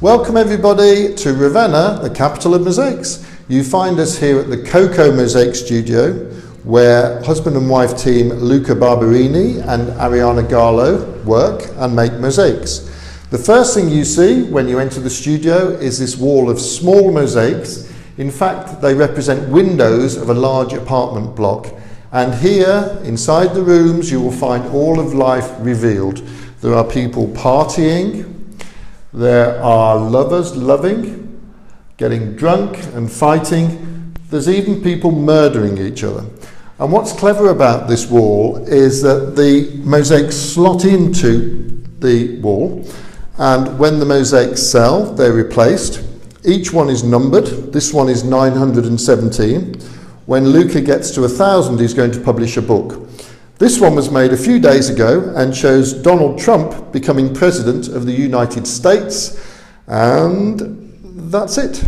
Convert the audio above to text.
Welcome everybody to Ravenna, the capital of mosaics. You find us here at the Coco Mosaic Studio, where husband and wife team Luca Barberini and Ariana Garlo work and make mosaics. The first thing you see when you enter the studio is this wall of small mosaics. In fact, they represent windows of a large apartment block. And here, inside the rooms, you will find all of life revealed. There are people partying, there are lovers loving, getting drunk and fighting. There's even people murdering each other. And what's clever about this wall is that the mosaics slot into the wall, and when the mosaics sell, they're replaced. Each one is numbered. This one is 917. When Luca gets to 1,000, he's going to publish a book. This one was made a few days ago and shows Donald Trump becoming president of the United States, and that's it.